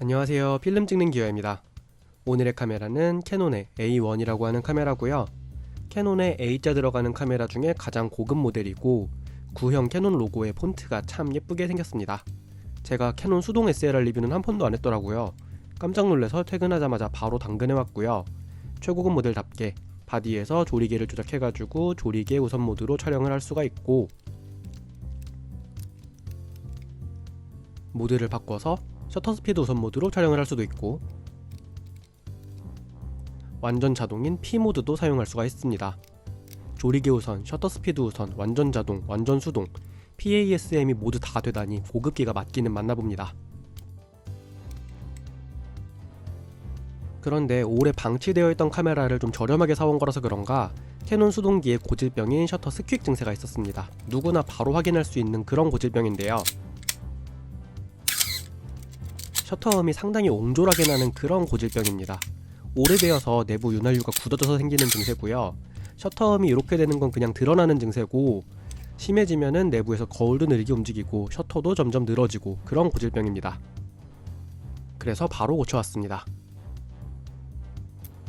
안녕하세요. 필름 찍는 기어입니다. 오늘의 카메라는 캐논의 A1이라고 하는 카메라고요. 캐논의 A자 들어가는 카메라 중에 가장 고급 모델이고 구형 캐논 로고의 폰트가 참 예쁘게 생겼습니다. 제가 캐논 수동 SLR 리뷰는 한 번도 안 했더라고요. 깜짝 놀라서 퇴근하자마자 바로 당근해왔고요. 최고급 모델답게 바디에서 조리개를 조작해가지고 조리개 우선 모드로 촬영을 할 수가 있고, 모드를 바꿔서 셔터 스피드 우선 모드로 촬영을 할 수도 있고, 완전 자동인 P 모드도 사용할 수가 있습니다. 조리개 우선, 셔터 스피드 우선, 완전 자동, 완전 수동, PASM이 모두 다 되다니 고급기가 맞기는 맞나 봅니다. 그런데 오래 방치되어 있던 카메라를 좀 저렴하게 사온 거라서 그런가 캐논 수동기에 고질병인 셔터 스퀵 증세가 있었습니다. 누구나 바로 확인할 수 있는 그런 고질병인데요. 셔터음이 상당히 옹졸하게 나는 그런 고질병입니다. 오래되어서 내부 윤활유가 굳어져서 생기는 증세고요. 셔터음이 이렇게 되는 건 그냥 드러나는 증세고, 심해지면은 내부에서 거울도 느리게 움직이고 셔터도 점점 늘어지고 그런 고질병입니다. 그래서 바로 고쳐왔습니다.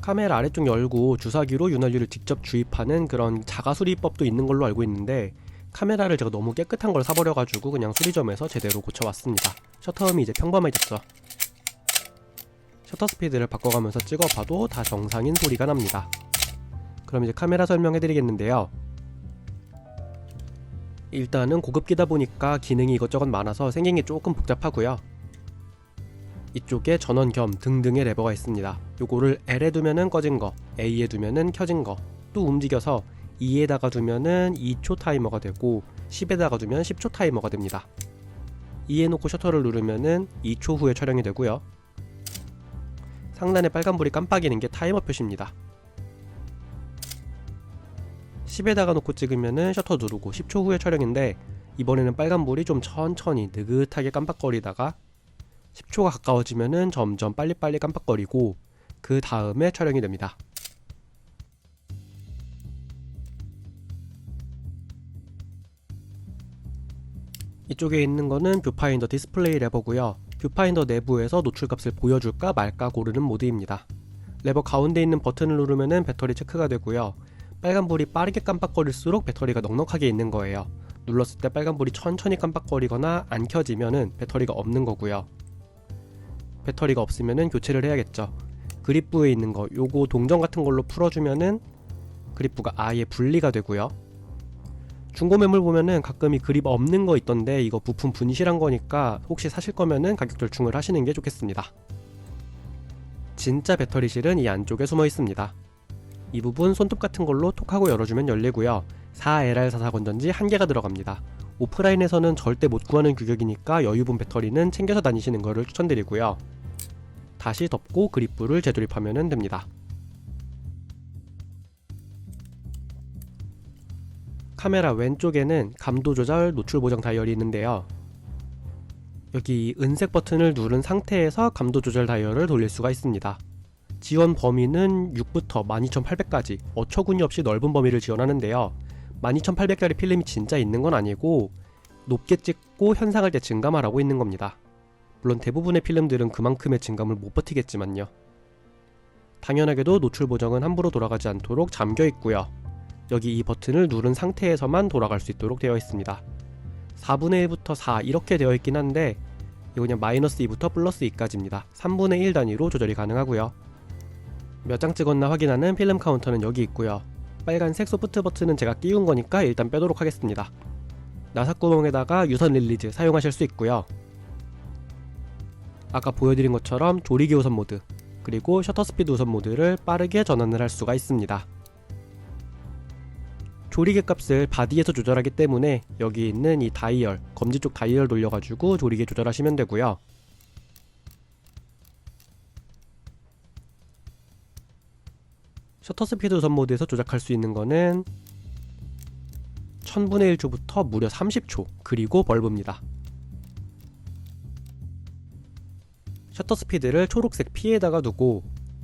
카메라 아래쪽 열고 주사기로 윤활유를 직접 주입하는 그런 자가 수리법도 있는 걸로 알고 있는데, 카메라를 제가 너무 깨끗한 걸 사버려가지고 그냥 수리점에서 제대로 고쳐왔습니다. 셔터음이 이제 평범해졌죠. 셔터 스피드를 바꿔가면서 찍어봐도 다 정상인 소리가 납니다. 그럼 이제 카메라 설명해드리겠는데요. 일단은 고급기다 보니까 기능이 이것저것 많아서 생긴 게 조금 복잡하고요. 이쪽에 전원 겸 등등의 레버가 있습니다. 요거를 L에 두면은 꺼진 거, A에 두면은 켜진 거, 또 움직여서 2에다가 두면은 2초 타이머가 되고 10에다가 두면 10초 타이머가 됩니다. 2에 놓고 셔터를 누르면은 2초 후에 촬영이 되고요. 상단에 빨간불이 깜빡이는 게 타이머 표시입니다. 10에다가 놓고 찍으면은 셔터 누르고 10초 후에 촬영인데, 이번에는 빨간불이 좀 천천히 느긋하게 깜빡거리다가 10초가 가까워지면은 점점 빨리빨리 깜빡거리고 그 다음에 촬영이 됩니다. 이쪽에 있는 거는 뷰파인더 디스플레이 레버고요. 뷰파인더 내부에서 노출값을 보여줄까 말까 고르는 모드입니다. 레버 가운데 있는 버튼을 누르면은 배터리 체크가 되고요. 빨간불이 빠르게 깜빡거릴수록 배터리가 넉넉하게 있는 거예요. 눌렀을 때 빨간불이 천천히 깜빡거리거나 안 켜지면은 배터리가 없는 거고요. 배터리가 없으면은 교체를 해야겠죠. 그립부에 있는 거, 요거 동전 같은 걸로 풀어주면은 그립부가 아예 분리가 되고요. 중고 매물 보면은 가끔 이 그립 없는 거 있던데, 이거 부품 분실한 거니까 혹시 사실 거면은 가격 절충을 하시는 게 좋겠습니다. 진짜 배터리실은 이 안쪽에 숨어 있습니다. 이 부분 손톱 같은 걸로 톡 하고 열어주면 열리고요. 4LR44 건전지 1개가 들어갑니다. 오프라인에서는 절대 못 구하는 규격이니까 여유분 배터리는 챙겨서 다니시는 거를 추천드리고요. 다시 덮고 그립부를 재조립하면 됩니다. 카메라 왼쪽에는 감도 조절 노출 보정 다이얼이 있는데요. 여기 은색 버튼을 누른 상태에서 감도 조절 다이얼을 돌릴 수가 있습니다. 지원 범위는 6부터 12800까지 어처구니 없이 넓은 범위를 지원하는데요. 12800짜리 필름이 진짜 있는 건 아니고 높게 찍고 현상할 때 증감하라고 있는 겁니다. 물론 대부분의 필름들은 그만큼의 증감을 못 버티겠지만요. 당연하게도 노출 보정은 함부로 돌아가지 않도록 잠겨 있고요. 여기 이 버튼을 누른 상태에서만 돌아갈 수 있도록 되어 있습니다. 4분의 1부터 4 이렇게 되어 있긴 한데, 이거 그냥 마이너스 2부터 플러스 2까지입니다. 3분의 1 단위로 조절이 가능하고요. 몇 장 찍었나 확인하는 필름 카운터는 여기 있고요. 빨간색 소프트 버튼은 제가 끼운 거니까 일단 빼도록 하겠습니다. 나사구멍에다가 유선 릴리즈 사용하실 수 있고요. 아까 보여드린 것처럼 조리개 우선 모드, 그리고 셔터 스피드 우선 모드를 빠르게 전환을 할 수가 있습니다. 조리개 값을 바디에서 조절하기 때문에 여기 있는 이 다이얼, 검지 쪽 다이얼 돌려가지고 조리개 조절하시면 되고요. 셔터 스피드 우선 모드에서 조작할 수 있는 거는 1000분의 1초부터 무려 30초, 그리고 벌브입니다. 셔터 스피드를 초록색 P에다가 두고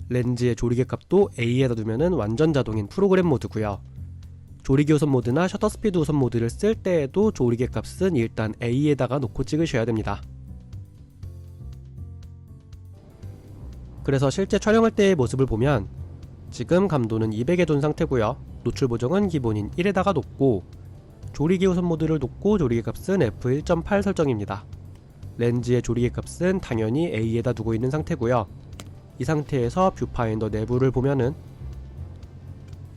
렌즈의 조리개 값도 A에다 두면은 완전 자동인 프로그램 모드고요. 조리개 우선 모드나 셔터 스피드 우선 모드를 쓸 때에도 조리개 값은 일단 A에다가 놓고 찍으셔야 됩니다. 그래서 실제 촬영할 때의 모습을 보면 지금 감도는 200에 둔 상태고요. 노출 보정은 기본인 1에다가 놓고 조리개 우선 모드를 놓고 조리개 값은 f1.8 설정입니다. 렌즈의 조리개 값은 당연히 A에다 두고 있는 상태고요. 이 상태에서 뷰파인더 내부를 보면은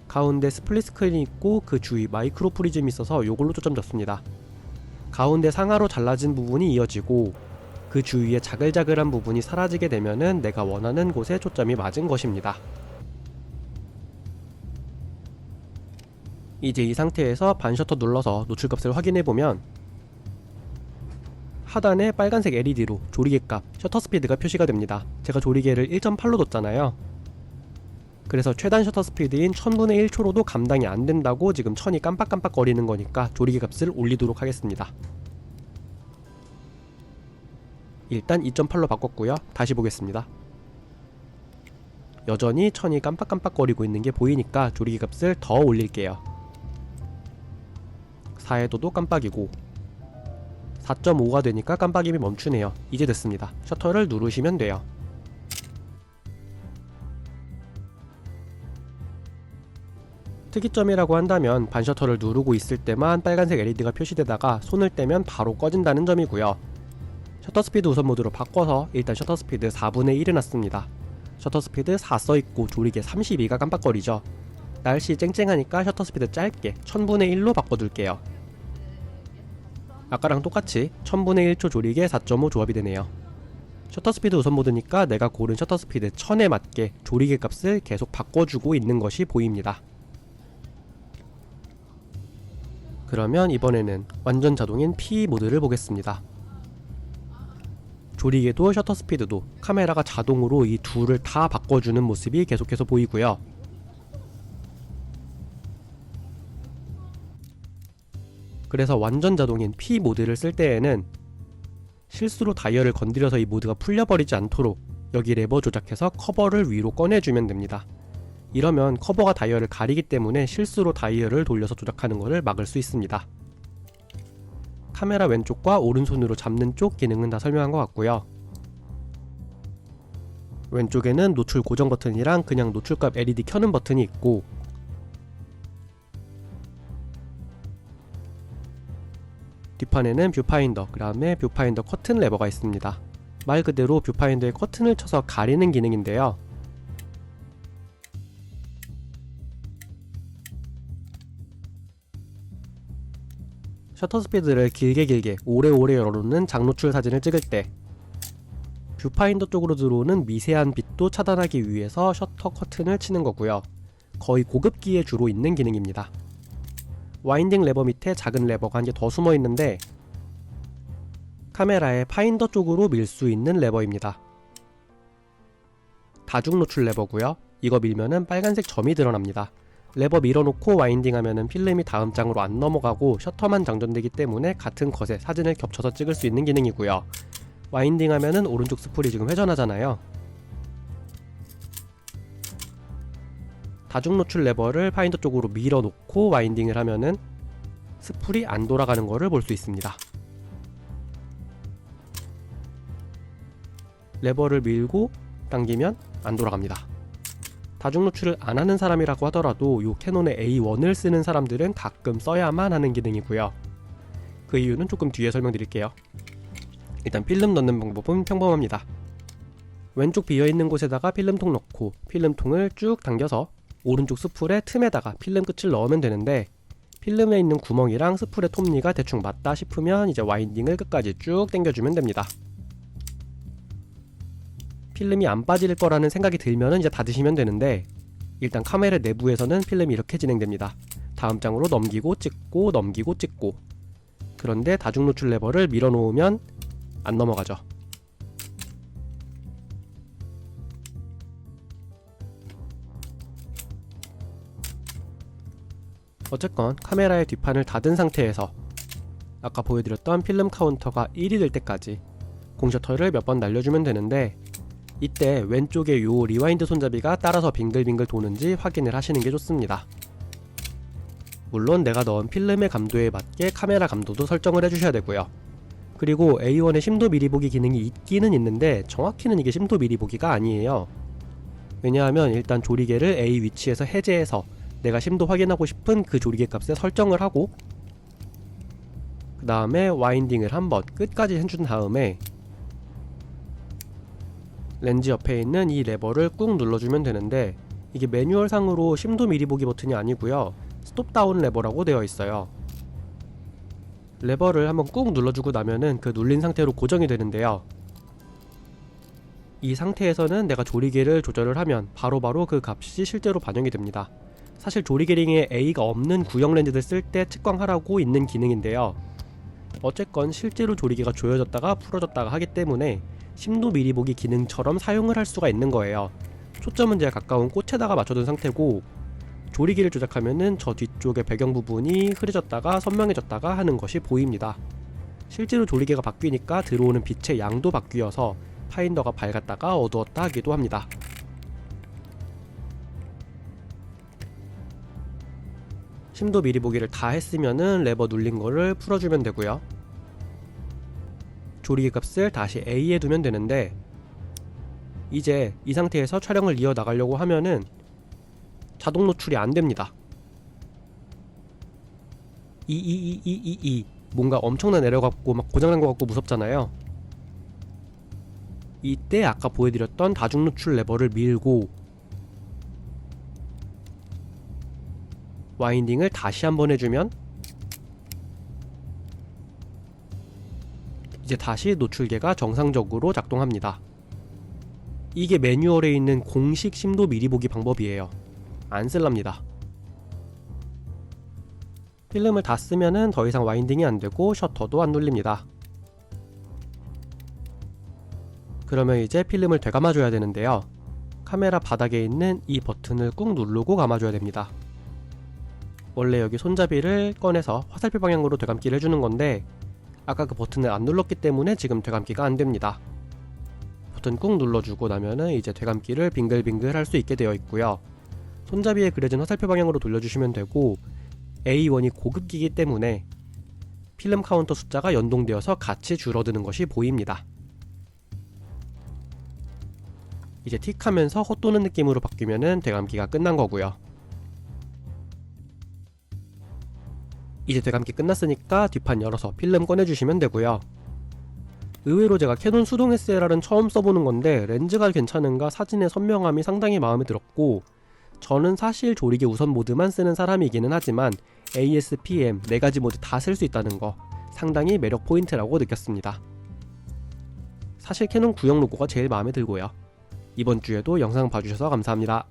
가운데 스플릿 스크린이 있고 그 주위 마이크로 프리즘이 있어서 요걸로 초점 줬습니다. 가운데 상하로 잘라진 부분이 이어지고 그 주위에 자글자글한 부분이 사라지게 되면은 내가 원하는 곳에 초점이 맞은 것입니다. 이제 이 상태에서 반셔터 눌러서 노출값을 확인해보면 하단에 빨간색 LED로 조리개 값, 셔터 스피드가 표시가 됩니다. 제가 조리개를 1.8로 뒀잖아요. 그래서 최단 셔터 스피드인 1000분의 1초로도 감당이 안 된다고 지금 천이 깜빡깜빡 거리는 거니까 조리개 값을 올리도록 하겠습니다. 일단 2.8로 바꿨고요. 다시 보겠습니다. 여전히 천이 깜빡깜빡 거리고 있는 게 보이니까 조리개 값을 더 올릴게요. 4에도도 깜빡이고 4.5가 되니까 깜빡임이 멈추네요. 이제 됐습니다. 셔터를 누르시면 돼요. 특이점이라고 한다면 반셔터를 누르고 있을 때만 빨간색 LED가 표시되다가 손을 떼면 바로 꺼진다는 점이고요. 셔터 스피드 우선 모드로 바꿔서 일단 셔터 스피드 4분의 1을 놨습니다. 셔터 스피드 4 써있고 조리개 32가 깜빡거리죠. 날씨 쨍쨍하니까 셔터 스피드 짧게 1000분의 1로 바꿔둘게요. 아까랑 똑같이 1000분의 1초 조리개 4.5 조합이 되네요. 셔터 스피드 우선 모드니까 내가 고른 셔터 스피드 1000에 맞게 조리개 값을 계속 바꿔주고 있는 것이 보입니다. 그러면 이번에는 완전 자동인 P 모드를 보겠습니다. 조리개도 셔터 스피드도 카메라가 자동으로 이 둘을 다 바꿔주는 모습이 계속해서 보이고요. 그래서 완전 자동인 P 모드를 쓸 때에는 실수로 다이얼을 건드려서 이 모드가 풀려버리지 않도록 여기 레버 조작해서 커버를 위로 꺼내주면 됩니다. 이러면 커버가 다이얼을 가리기 때문에 실수로 다이얼을 돌려서 조작하는 것을 막을 수 있습니다. 카메라 왼쪽과 오른손으로 잡는 쪽 기능은 다 설명한 것 같고요. 왼쪽에는 노출 고정 버튼이랑 그냥 노출값 LED 켜는 버튼이 있고 뒷판에는 뷰파인더, 그 다음에 뷰파인더 커튼 레버가 있습니다. 말 그대로 뷰파인더에 커튼을 쳐서 가리는 기능인데요. 셔터 스피드를 길게 오래오래 열어놓는 장노출 사진을 찍을 때 뷰파인더 쪽으로 들어오는 미세한 빛도 차단하기 위해서 셔터 커튼을 치는 거고요. 거의 고급기에 주로 있는 기능입니다. 와인딩 레버 밑에 작은 레버가 한 개 더 숨어 있는데 카메라의 파인더 쪽으로 밀 수 있는 레버입니다. 다중 노출 레버고요. 이거 밀면은 빨간색 점이 드러납니다. 레버 밀어놓고 와인딩 하면은 필름이 다음 장으로 안 넘어가고 셔터만 장전되기 때문에 같은 컷에 사진을 겹쳐서 찍을 수 있는 기능이고요. 와인딩 하면은 오른쪽 스풀이 지금 회전하잖아요. 다중 노출 레버를 파인더 쪽으로 밀어놓고 와인딩을 하면은 스풀이 안 돌아가는 것을 볼 수 있습니다. 레버를 밀고 당기면 안 돌아갑니다. 다중 노출을 안 하는 사람이라고 하더라도 이 캐논의 A1을 쓰는 사람들은 가끔 써야만 하는 기능이고요. 그 이유는 조금 뒤에 설명드릴게요. 일단 필름 넣는 방법은 평범합니다. 왼쪽 비어있는 곳에다가 필름통 넣고 필름통을 쭉 당겨서 오른쪽 스풀의 틈에다가 필름 끝을 넣으면 되는데 필름에 있는 구멍이랑 스풀의 톱니가 대충 맞다 싶으면 이제 와인딩을 끝까지 쭉 당겨주면 됩니다. 필름이 안 빠질 거라는 생각이 들면 이제 닫으시면 되는데 일단 카메라 내부에서는 필름이 이렇게 진행됩니다. 다음 장으로 넘기고 찍고 넘기고 찍고. 그런데 다중 노출 레버를 밀어 놓으면 안 넘어가죠. 어쨌건 카메라의 뒷판을 닫은 상태에서 아까 보여드렸던 필름 카운터가 1이 될 때까지 공셔터를 몇 번 날려주면 되는데 이때 왼쪽에 요 리와인드 손잡이가 따라서 빙글빙글 도는지 확인을 하시는 게 좋습니다. 물론 내가 넣은 필름의 감도에 맞게 카메라 감도도 설정을 해주셔야 되고요. 그리고 A1의 심도 미리 보기 기능이 있기는 있는데 정확히는 이게 심도 미리 보기가 아니에요. 왜냐하면 일단 조리개를 A 위치에서 해제해서 내가 심도 확인하고 싶은 그 조리개 값에 설정을 하고, 그 다음에 와인딩을 한번 끝까지 해준 다음에 렌즈 옆에 있는 이 레버를 꾹 눌러주면 되는데, 이게 매뉴얼상으로 심도 미리 보기 버튼이 아니고요, 스톱 다운 레버라고 되어 있어요. 레버를 한번 꾹 눌러주고 나면은 그 눌린 상태로 고정이 되는데요, 이 상태에서는 내가 조리개를 조절을 하면 바로바로 그 값이 실제로 반영이 됩니다. 사실 조리개링에 A가 없는 구형 렌즈들 쓸 때 측광하라고 있는 기능인데요, 어쨌건 실제로 조리개가 조여졌다가 풀어졌다가 하기 때문에 심도 미리 보기 기능처럼 사용을 할 수가 있는 거예요. 초점은 제가 가까운 꽃에다가 맞춰둔 상태고, 조리개를 조작하면은 저 뒤쪽의 배경 부분이 흐려졌다가 선명해졌다가 하는 것이 보입니다. 실제로 조리개가 바뀌니까 들어오는 빛의 양도 바뀌어서 파인더가 밝았다가 어두웠다 하기도 합니다. 심도 미리 보기를 다 했으면은 레버 눌린 거를 풀어주면 되고요, 조리개 값을 다시 A에 두면 되는데, 이제 이 상태에서 촬영을 이어나가려고 하면은 자동 노출이 안됩니다. 뭔가 엄청난 에러가 갖고 막 고장난 것 같고 무섭잖아요. 이때 아까 보여드렸던 다중 노출 레버를 밀고 와인딩을 다시 한번 해주면 이제 다시 노출계가 정상적으로 작동합니다. 이게 매뉴얼에 있는 공식 심도 미리 보기 방법이에요. 안 쓸랍니다. 필름을 다 쓰면은 더 이상 와인딩이 안되고 셔터도 안 눌립니다. 그러면 이제 필름을 되감아줘야 되는데요, 카메라 바닥에 있는 이 버튼을 꾹 누르고 감아줘야 됩니다. 원래 여기 손잡이를 꺼내서 화살표 방향으로 되감기를 해주는 건데, 아까 그 버튼을 안 눌렀기 때문에 지금 되감기가 안됩니다. 버튼 꾹 눌러주고 나면은 이제 되감기를 빙글빙글 할 수 있게 되어 있고요, 손잡이에 그려진 화살표 방향으로 돌려주시면 되고, A1이 고급기이기 때문에 필름 카운터 숫자가 연동되어서 같이 줄어드는 것이 보입니다. 이제 틱 하면서 헛도는 느낌으로 바뀌면은 되감기가 끝난 거고요. 이제 되감기 끝났으니까 뒷판 열어서 필름 꺼내주시면 되고요. 의외로 제가 캐논 수동 SLR은 처음 써보는 건데 렌즈가 괜찮은가 사진의 선명함이 상당히 마음에 들었고, 저는 사실 조리개 우선 모드만 쓰는 사람이기는 하지만 AS, PM 4가지 모드 다 쓸 수 있다는 거 상당히 매력 포인트라고 느꼈습니다. 사실 캐논 구형 로고가 제일 마음에 들고요. 이번 주에도 영상 봐주셔서 감사합니다.